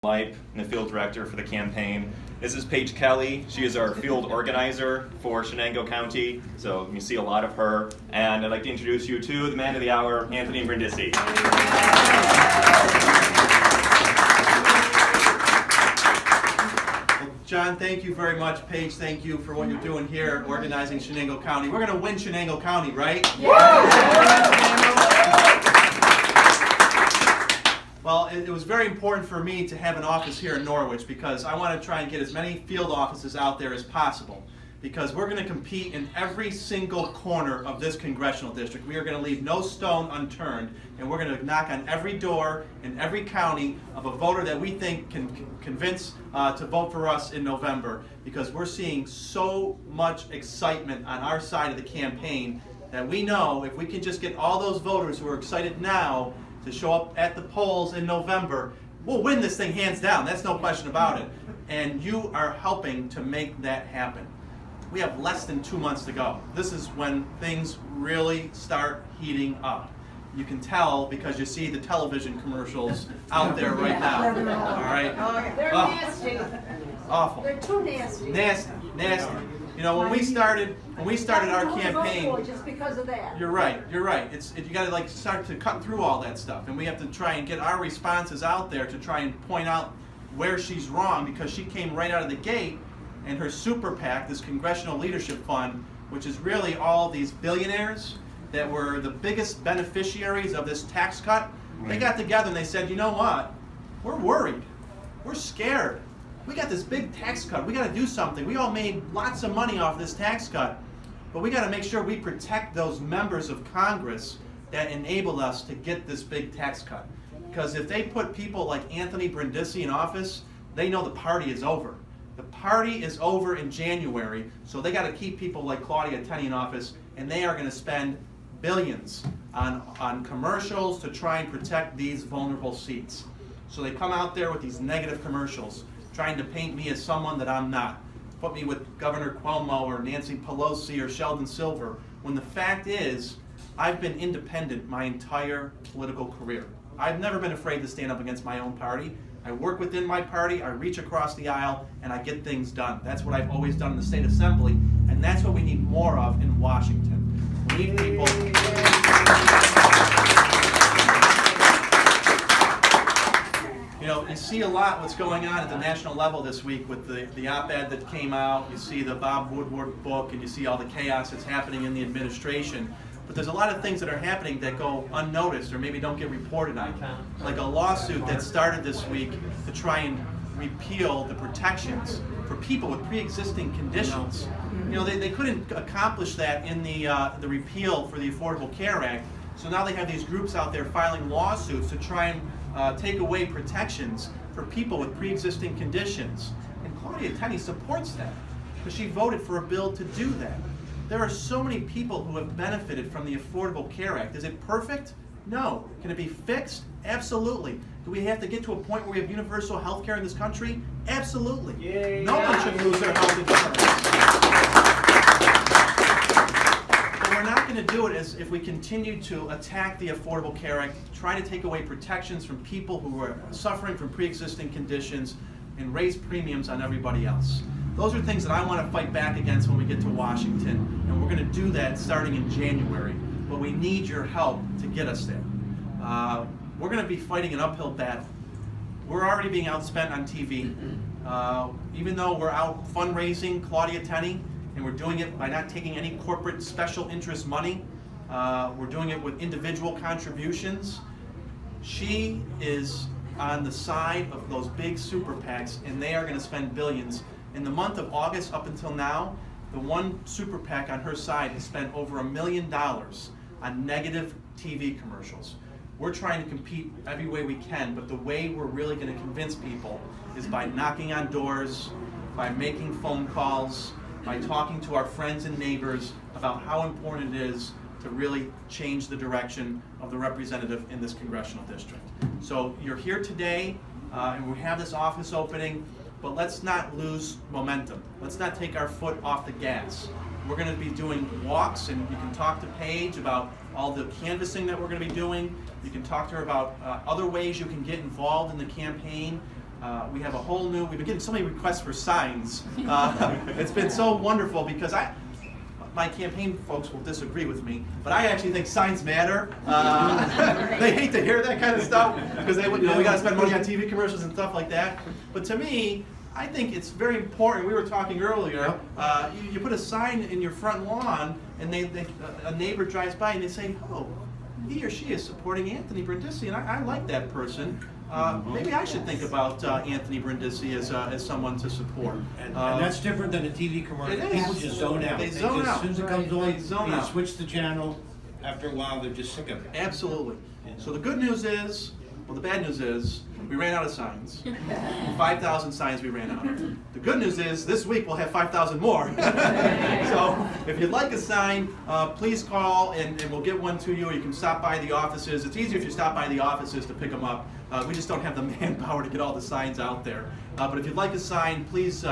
Lipe, and the field director for the campaign. This is Paige Kelly. She is our field organizer for Shenango County, so you see a lot of her. And I'd like to introduce you to the man of the hour, Anthony Brindisi. Well, John, thank you very much. Paige, thank you for what you're doing here, organizing Shenango County. We're going to win Shenango County, right? Well, it was very important for me to have an office here in Norwich because I want to try and get as many field offices out there as possible, because we're going to compete in every single corner of this congressional district. We are going to leave no stone unturned, and we're going to knock on every door in every county of a voter that we think can convince to vote for us in November, because we're seeing so much excitement on our side of the campaign that we know if we can just get all those voters who are excited now to show up at the polls in November, we'll win this thing hands down. That's no question about it. And you are helping to make that happen. We have less than 2 months to go. This is when things really start heating up. You can tell because you see the television commercials out there right now. All right? They're nasty. Awful. They're too nasty. Nasty. You know, when we started our campaign, just because of that. You're right. You got to like start to cut through all that stuff, and we have to try and get our responses out there to try and point out where she's wrong, because she came right out of the gate, and her super PAC, this Congressional Leadership Fund, which is really all these billionaires that were the biggest beneficiaries of this tax cut, they got together and they said, you know what? We're worried. We're scared. We got this big tax cut. We got to do something. We all made lots of money off this tax cut, but we got to make sure we protect those members of Congress that enabled us to get this big tax cut. Because if they put people like Anthony Brindisi in office, they know the party is over. The party is over in January, so they got to keep people like Claudia Tenney in office, and they are going to spend billions on commercials to try and protect these vulnerable seats. So they come out there with these negative commercials, trying to paint me as someone that I'm not. Put me with Governor Cuomo or Nancy Pelosi or Sheldon Silver, when the fact is, I've been independent my entire political career. I've never been afraid to stand up against my own party. I work within my party, I reach across the aisle, and I get things done. That's what I've always done in the state assembly, and that's what we need more of in Washington. We need people. You know, you see a lot what's going on at the national level this week with the op-ed that came out. You see the Bob Woodward book, and you see all the chaos that's happening in the administration. But there's a lot of things that are happening that go unnoticed or maybe don't get reported on. Like a lawsuit that started this week to try and repeal the protections for people with pre-existing conditions. You know, they couldn't accomplish that in the repeal for the Affordable Care Act. So now they have these groups out there filing lawsuits to try and take away protections for people with pre-existing conditions. And Claudia Tenney supports that, because she voted for a bill to do that. There are so many people who have benefited from the Affordable Care Act. Is it perfect? No. Can it be fixed? Absolutely. Do we have to get to a point where we have universal health care in this country? Absolutely. Yay. No one should lose their health insurance. But we're not going to do it as if we continue to attack the Affordable Care Act, try to take away protections from people who are suffering from pre-existing conditions, and raise premiums on everybody else. Those are things that I want to fight back against when we get to Washington, and we're going to do that starting in January. But we need your help to get us there. We're going to be fighting an uphill battle. We're already being outspent on TV. Even though we're out fundraising Claudia Tenney, and we're doing it by not taking any corporate special interest money, we're doing it with individual contributions. She is on the side of those big super PACs, and they are going to spend billions. In the month of August up until now, the one super PAC on her side has spent over $1 million on negative TV commercials. We're trying to compete every way we can, but the way we're really going to convince people is by knocking on doors, by making phone calls, by talking to our friends and neighbors about how important it is to really change the direction of the representative in this congressional district. So you're here today, and we have this office opening. But let's not lose momentum. Let's not take our foot off the gas. We're going to be doing walks, and you can talk to Paige about all the canvassing that we're going to be doing. You can talk to her about other ways you can get involved in the campaign. We have a whole new, we've been getting so many requests for signs. It's been so wonderful because my campaign folks will disagree with me, but I actually think signs matter. They hate to hear that kind of stuff because we got to spend money on TV commercials and stuff like that. But to me, I think it's very important. We were talking earlier. You put a sign in your front lawn, and a neighbor drives by and they say, "Oh, he or she is supporting Anthony Brindisi, and I like that person. Maybe I should think about Anthony Brindisi as someone to support." And that's different than a TV commercial. It is. People just zone out. They zone As out. soon as it comes They on, zone you out. switch the channel. After a while, they're just sick of it. Absolutely. So the good news is, well, the bad news is, we ran out of signs. 5,000 signs we ran out. The good news is, this week we'll have 5,000 more. So if you'd like a sign, please call and we'll get one to you. Or you can stop by the offices. It's easier if you stop by the offices to pick them up. We just don't have the manpower to get all the signs out there. But if you'd like a sign, please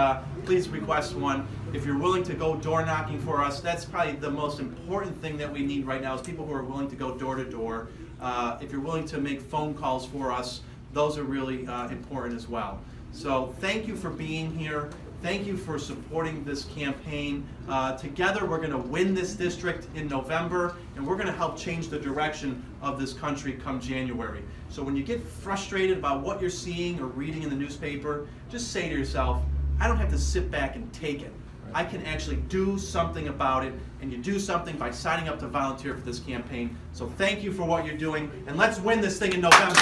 request one. If you're willing to go door knocking for us, that's probably the most important thing that we need right now is people who are willing to go door to door. If you're willing to make phone calls for us, those are really important as well. So thank you for being here. Thank you for supporting this campaign. Together we're going to win this district in November, and we're going to help change the direction of this country come January. So when you get frustrated about what you're seeing or reading in the newspaper, just say to yourself, I don't have to sit back and take it. I can actually do something about it, and you do something by signing up to volunteer for this campaign. So thank you for what you're doing, and let's win this thing in November.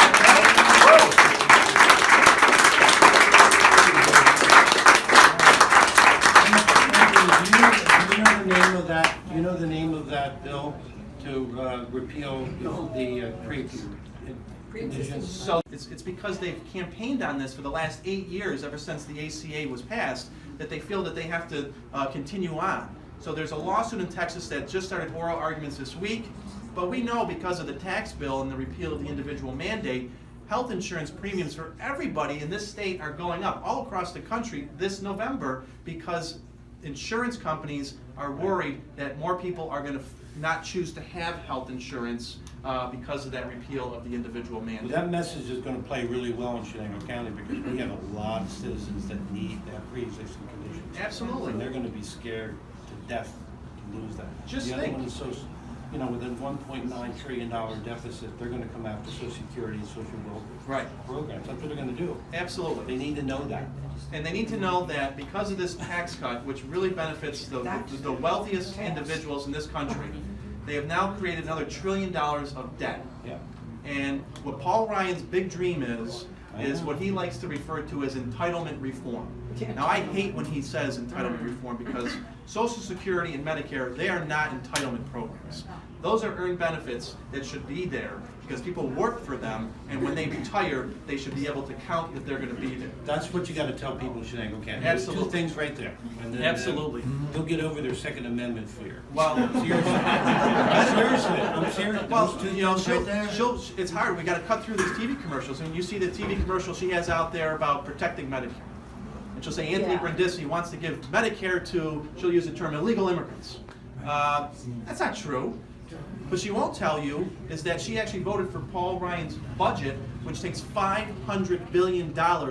Do you know the name of that bill to repeal the pre-conditions? So it's because they've campaigned on this for the last 8 years, ever since the ACA was passed, that they feel that they have to continue on. So there's a lawsuit in Texas that just started oral arguments this week, but we know because of the tax bill and the repeal of the individual mandate, health insurance premiums for everybody in this state are going up all across the country this November because insurance companies are worried that more people are going to not choose to have health insurance because of that repeal of the individual mandate. Well, that message is going to play really well in Shenango County because we have a lot of citizens that need that pre-existing conditions. Absolutely. And they're going to be scared to death to lose that. Just the other think. one is so, with a $1.9 trillion deficit, they're going to come after Social Security and social welfare programs. That's what they're going to do. Absolutely. They need to know that. And they need to know that because of this tax cut, which really benefits the wealthiest individuals in this country, they have now created another $1 trillion of debt. Yeah. And what Paul Ryan's big dream is what he likes to refer to as entitlement reform. Now, I hate when he says entitlement reform because Social Security and Medicare, they are not entitlement programs. Those are earned benefits that should be there because people work for them, and when they retire, they should be able to count that they're going to be there. That's what you got to tell people in Shenango County. There's Absolutely. two things right there. And then, Absolutely. They'll get over their Second Amendment fear. Well, Seriously. I'm serious. Well, Those two things right there. it's hard. We got to cut through these TV commercials. And you see the TV commercial she has out there about protecting Medicare. And she'll say Anthony Brindisi wants to give Medicare to, she'll use the term illegal immigrants. That's not true. What she won't tell you is that she actually voted for Paul Ryan's budget, which takes $500 billion out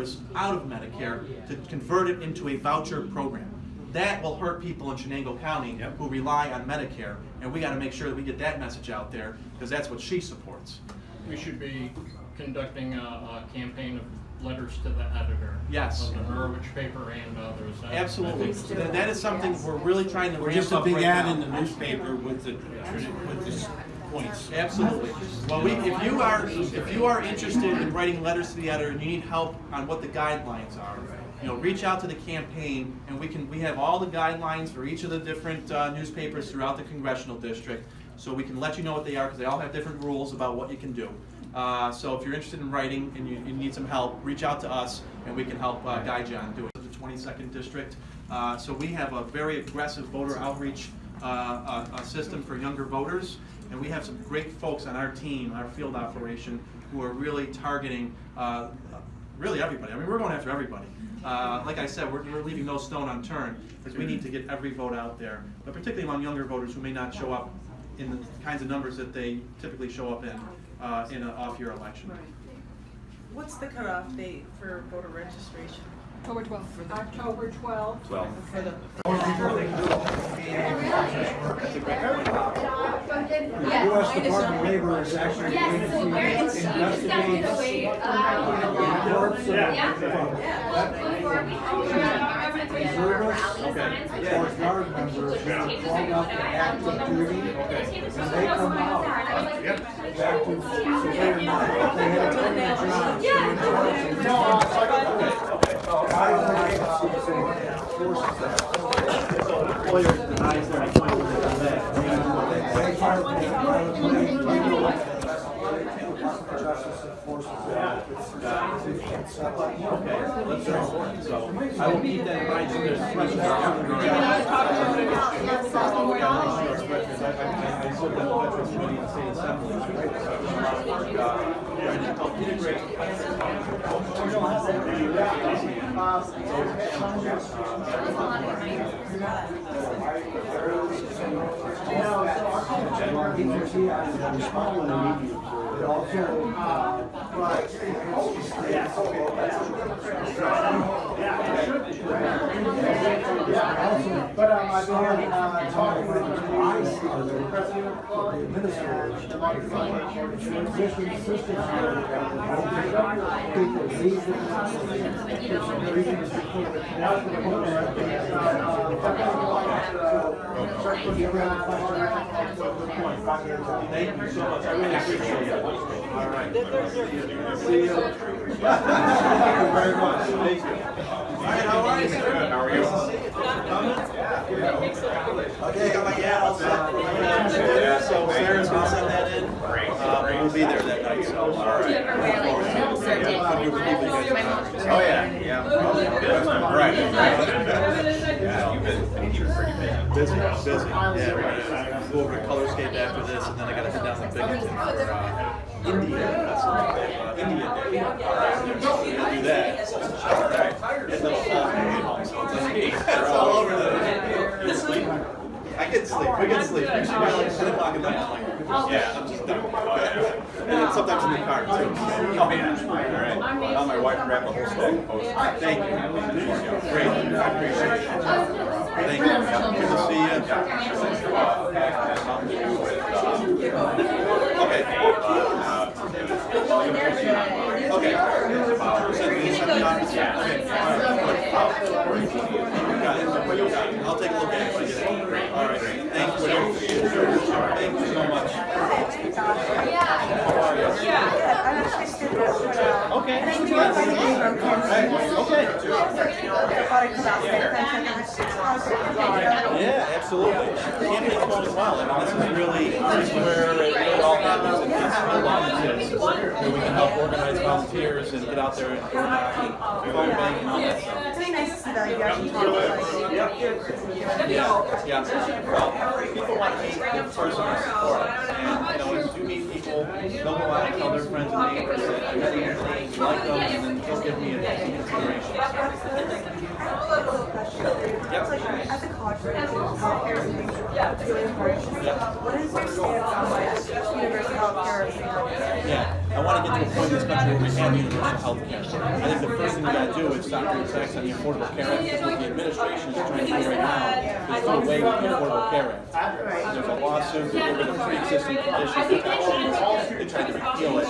of Medicare to convert it into a voucher program. That will hurt people in Shenango County who rely on Medicare, and we got to make sure that we get that message out there because that's what she supports. We should be conducting a campaign of letters to the editor. Yes. Of the Norwich paper and others. Absolutely. That is something we're really trying to Or ramp just a up big right ad now. in the newspaper with the points. Absolutely. Well, if you are interested in writing letters to the editor and you need help on what the guidelines are, reach out to the campaign, and we have all the guidelines for each of the different newspapers throughout the congressional district, so we can let you know what they are because they all have different rules about what you can do. So if you're interested in writing and you need some help, reach out to us and we can help guide you on doing it. The 22nd district. So we have a very aggressive voter outreach system for younger voters, and we have some great folks on our team, our field operation, who are really targeting really everybody. I mean, we're going after everybody. Like I said, we're leaving no stone unturned because we need to get every vote out there, but particularly among younger voters who may not show up in the kinds of numbers that they typically show up in an off-year election. What's the cutoff date for voter registration? October 12th. October 12th. 12. For the U.S. Department of Labor is actually going to investigate reports of Forest Guard members who are called up to active duty, and they come out back to civilian life. They had a permanent job. I will keep that in mind. So there's questions. But I've been talking with the president of the administrators, transition assistance people leave the reasons before the Thank you so much. I really appreciate it. All right. See you. Thank you very much. Thank you. All right, how are you, sir? How are you? Okay, got my gal set. So Sarah's gonna send that in. We'll be there that night. So, all right. Oh yeah, right. Yeah, you've been pretty busy. Yeah, we're gonna go over to Colorscape after this, and then I gotta head down to Binghamton for India. India Day. All right, do that. All right. And then home, so it's all over the. Sleep. I get sleep. We get sleep. Usually by like 10 o'clock at night. Yeah, I'm just done. And then sometimes in the car too. Oh yeah. All right. Now my wife grabbed the whole stack of posters. Thank you. Great. I appreciate it. Thank you. Good to see you. Okay. I'll take a look at it when I get it. All right. Thank you. Thank you so much. Okay. Yeah, absolutely. Camping's going well. I mean, this is really where it all happens. It's where we can help organize volunteers and get out there and vote bank and all that stuff. It's really nice to see that you actually talk about Yeah. Well, people want to meet in person and support. And when you do meet people, they'll go out and tell their friends and neighbors that I met Anthony, like them, and then they'll give me a consideration. Yep. as a college student, healthcare is really important. What is your stance on like universal healthcare? Yeah, I want to get to a point in this country where we have universal health care. I think the first thing we got to do is stop the attacks on the Affordable Care Act, because what the administration is trying to do right now is do away with the Affordable Care Act. There's a lawsuit to get rid of pre-existing conditions. They tried to repeal it.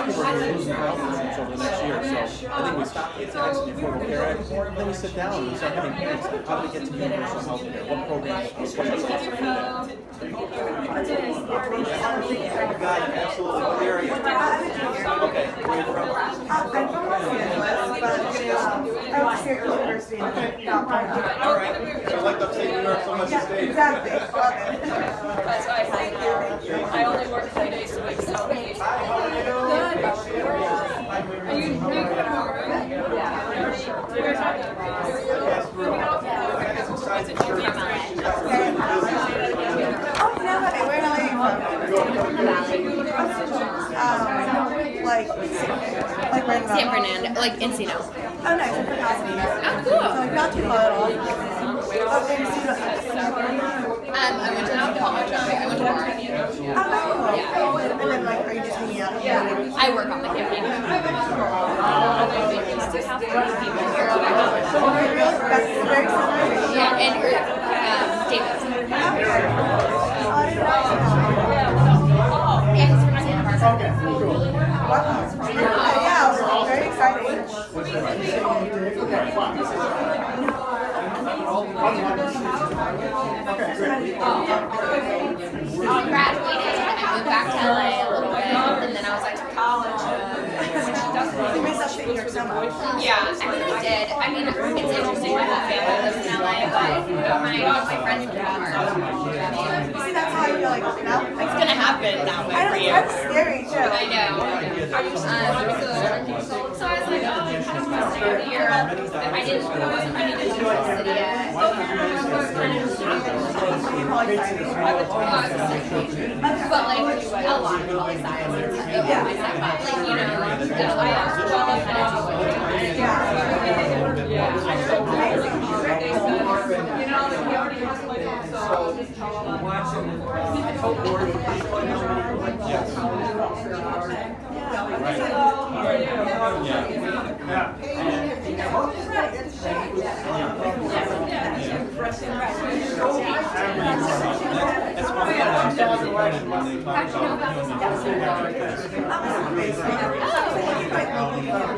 People are losing health insurance over the next year, so I think we stop the attacks on the Affordable Care Act, and then we sit down and we start having plans. How do we get to universal health care? What programs? What programs do we have? You got it, absolutely. What area? Okay, where are you from? I'm from Los Angeles, but I went to State University in California. All right. So I like upstate New York so much Yeah, to stay. exactly. Love it. That's why I only work 3 days a week, so. Good. Are you coming over? Yeah. We were talking about this. It's a new demonstration. Oh, no, okay, where are you from? Like where in San Fernando, like Encino. Oh, nice, in Pasadena. Oh, cool. So not too far at all. Oh, Encino. I went to college. I went to Oregon. Oh, that's cool. Yeah. And then, like, are you just hanging out? I work on the campaign. That's very exciting. Yeah, and David. And he's from Santa Barbara. Okay, cool. Yeah, very exciting. I graduated, I moved back to LA a little bit, and then I was like to college. You miss us in New York so much. Yeah, I mean I did. I mean it's interesting my whole family lives in LA, but my friends live in Harvard. See, that's how I feel like now. It's gonna happen that way I for know, you. that's scary too. I know. So I was like, oh, I just want to stay over here. I didn't, I wasn't ready to leave the city yet. But like a lot of all sides. Like, you know, I also kind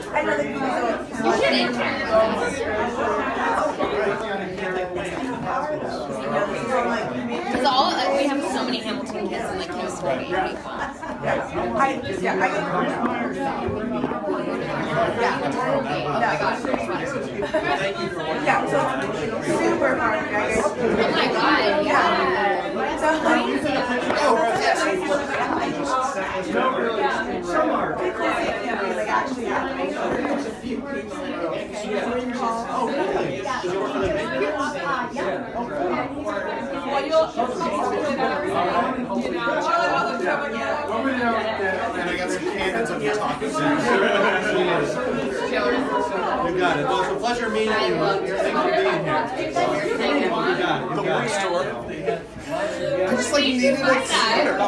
I know that you you should intern. Because we have so many Hamilton kids in the kids school. It'd be fun. Yeah, so super fun, guys. Oh my god, yeah. Like actually happening. Oh, really? Does he work for the bank? And I got some cannons of the talking. You got it. Well, it's a pleasure meeting you. Thanks for being here. You got it. The bookstore. I just like needed it sooner.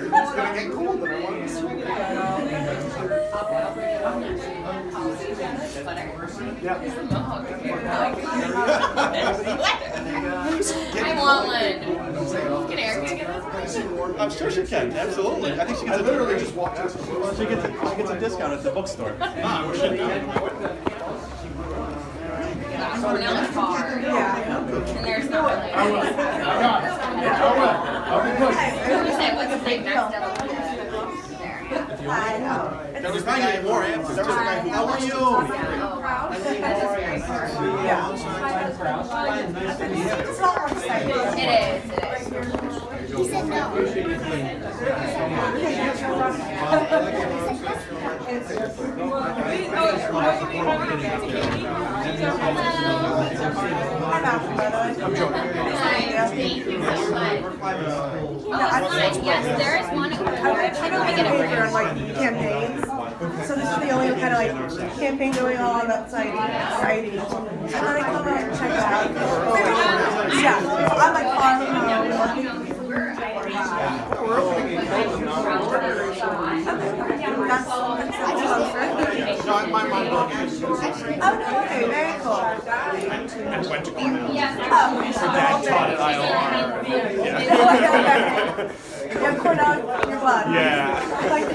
It's gonna get cold, but I want it sooner. I want one. Can Eric take it? I'm sure she can, absolutely. I think she gets literally just walked out. she gets a discount at the bookstore. So we're now in far. And there's not really. What do you say? What's the thing next to I know. There was probably gonna be more answers. There was a guy who, how are you? Yeah. It's a lot more exciting. It is. He said no. I'm joking. Thank you so much. Yes, there is one. I don't think I'm major on like campaigns. So this is the only kind of like campaign going on outside society. And then I come out and check it out. Yeah, so I'm like far from home. Oh, okay, very cool. I went to Cornell. Her dad taught at ILR. You have Cornell in your blood. Yeah. I like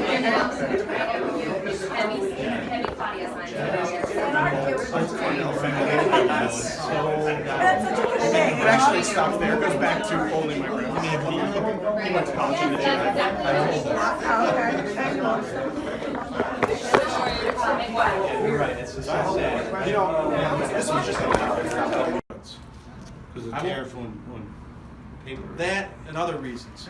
That's such a good thing. It actually stopped there. It goes back to only my grandma. He went to college in the gym. Oh, okay. Very cool. You're right, it's just so sad. You know, this was just a Because the tariff on paper. That and other reasons.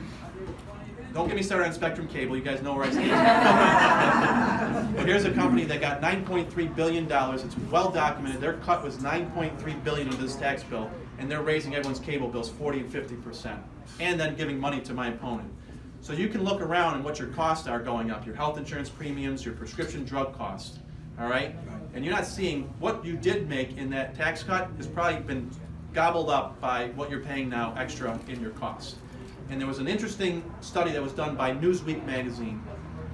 Don't get me started on Spectrum Cable, you guys know where I stand. But here's a company that got $9.3 billion, it's well documented, their cut was $9.3 billion of this tax bill, and they're raising everyone's cable bills 40 and 50%, and then giving money to my opponent. So you can look around and what your costs are going up, your health insurance premiums, your prescription drug costs, all right? And you're not seeing what you did make in that tax cut has probably been gobbled up by what you're paying now extra in your costs. And there was an interesting study that was done by Newsweek magazine.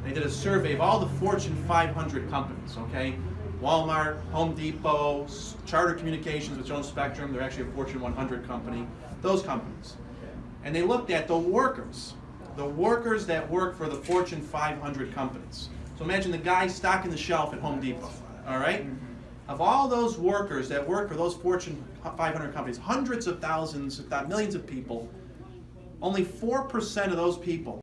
They did a survey of all the Fortune 500 companies, okay? Walmart, Home Depot, Charter Communications, which owns Spectrum, they're actually a Fortune 100 company, those companies. And they looked at the workers that work for the Fortune 500 companies. So imagine the guy stocking the shelf at Home Depot, all right? Of all those workers that work for those Fortune 500 companies, hundreds of thousands, if not millions of people, only 4% of those people